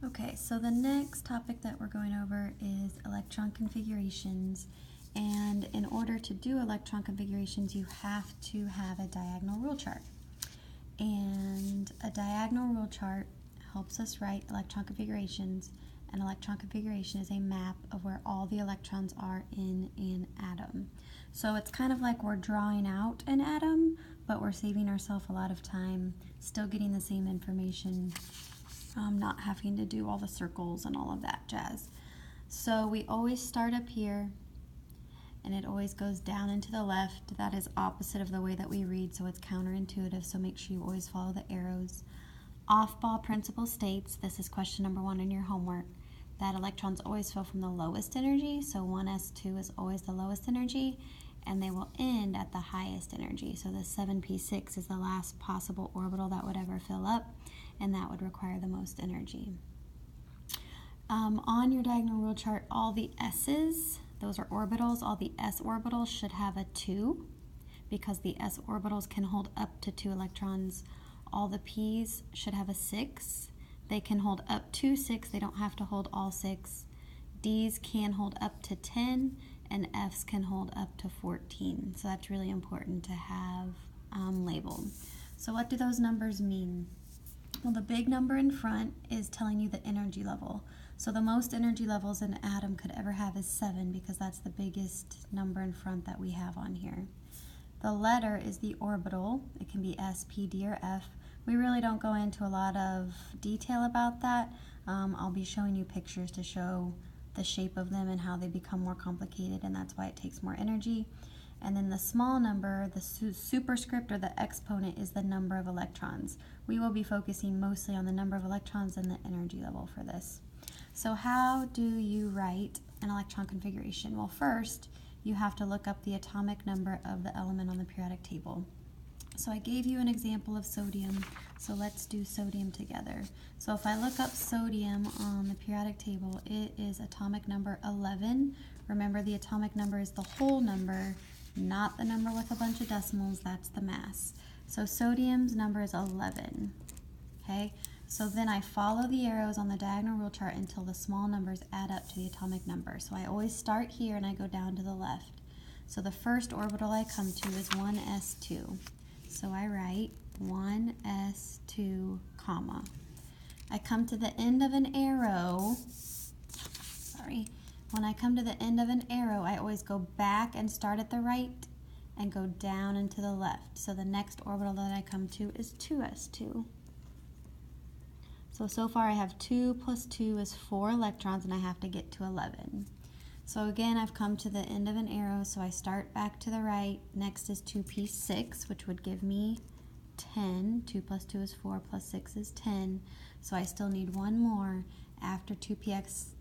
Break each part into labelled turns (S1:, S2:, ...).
S1: Okay, so the next topic that we're going over is electron configurations. And in order to do electron configurations, you have to have a diagonal rule chart. And a diagonal rule chart helps us write electron configurations. An electron configuration is a map of where all the electrons are in an atom. So it's kind of like we're drawing out an atom, but we're saving ourselves a lot of time, still getting the same information, not having to do all the circles and all of that jazz. So we always start up here, and it always goes down and to the left. That is opposite of the way that we read, so it's counterintuitive, so make sure you always follow the arrows. Off-ball principle states, this is question number 1 in your homework, that electrons always flow from the lowest energy, so 1s2 is always the lowest energy, and they will end at the highest energy. So the 7p6 is the last possible orbital that would ever fill up, and that would require the most energy. On your diagonal rule chart, all the s's, those are orbitals, all the s orbitals should have a 2, because the s orbitals can hold up to 2 electrons. All the p's should have a 6. They can hold up to 6, they don't have to hold all 6. D's can hold up to 10, and F's can hold up to 14. So that's really important to have labeled. So what do those numbers mean? Well, the big number in front is telling you the energy level. So the most energy levels an atom could ever have is 7, because that's the biggest number in front that we have on here. The letter is the orbital. It can be S, P, D, or F. We really don't go into a lot of detail about that. I'll be showing you pictures to show the shape of them and how they become more complicated, and that's why it takes more energy. And then the small number, the superscript or the exponent, is the number of electrons. We will be focusing mostly on the number of electrons and the energy level for this. So how do you write an electron configuration? Well, first, you have to look up the atomic number of the element on the periodic table. So I gave you an example of sodium, so let's do sodium together. So if I look up sodium on the periodic table, it is atomic number 11. Remember, the atomic number is the whole number, not the number with a bunch of decimals. That's the mass. So sodium's number is 11, okay? So then I follow the arrows on the diagonal rule chart until the small numbers add up to the atomic number. So I always start here and I go down to the left. So the first orbital I come to is 1s2. So I write 1s2, comma. I come to the end of an arrow, when I come to the end of an arrow, I always go back and start at the right and go down and to the left. So the next orbital that I come to is 2s2. So far I have 2 plus 2 is 4 electrons, and I have to get to 11. So again, I've come to the end of an arrow, so I start back to the right. Next is 2p6, which would give me 10. 2 plus 2 is 4, plus 6 is 10. So I still need one more. After 2p6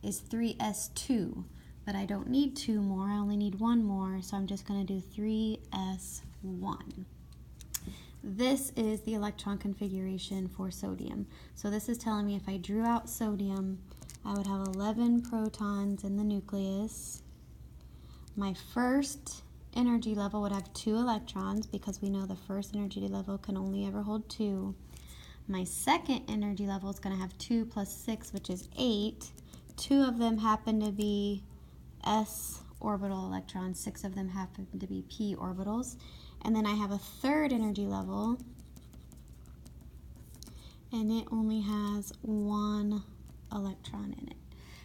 S1: is 3s2, but I don't need 2 more, I only need 1 more, so I'm just going to do 3s1. This is the electron configuration for sodium. So this is telling me if I drew out sodium, I would have 11 protons in the nucleus. My first energy level would have 2 electrons, because we know the first energy level can only ever hold 2. My second energy level is going to have 2 plus 6, which is 8. 2 of them happen to be s orbital electrons. 6 of them happen to be p orbitals. And then I have a third energy level, and it only has 1 electron in it.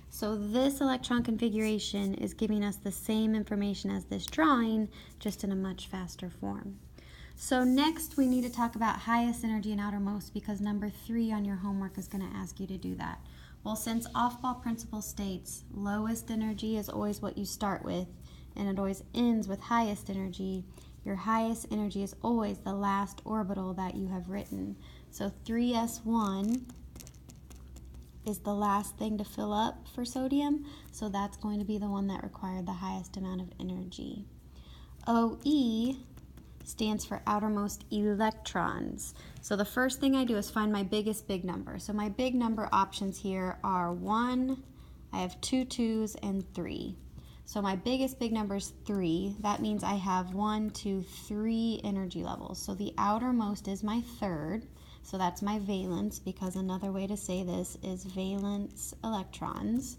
S1: So this electron configuration is giving us the same information as this drawing, just in a much faster form. So next we need to talk about highest energy and outermost, because number 3 on your homework is going to ask you to do that. Well, since off-ball principle states lowest energy is always what you start with, and it always ends with highest energy, your highest energy is always the last orbital that you have written. So 3s1 is the last thing to fill up for sodium, so that's going to be the one that required the highest amount of energy. OE stands for outermost electrons. So the first thing I do is find my biggest big number. So my big number options here are 1, I have 2 2s, and 3. So my biggest big number is 3. That means I have 1, 2, 3 energy levels. So the outermost is my third, So that's my valence, because another way to say this is valence electrons.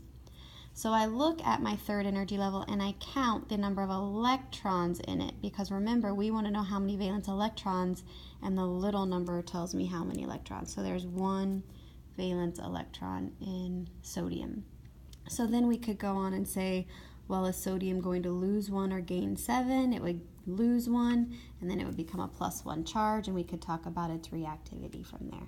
S1: So I look at my third energy level and I count the number of electrons in it, because remember, we want to know how many valence electrons, and the little number tells me how many electrons. So there's 1 valence electron in sodium. So then we could go on and say, well, is sodium going to lose 1 or gain 7? It would lose 1, and then it would become a +1 charge, and we could talk about its reactivity from there.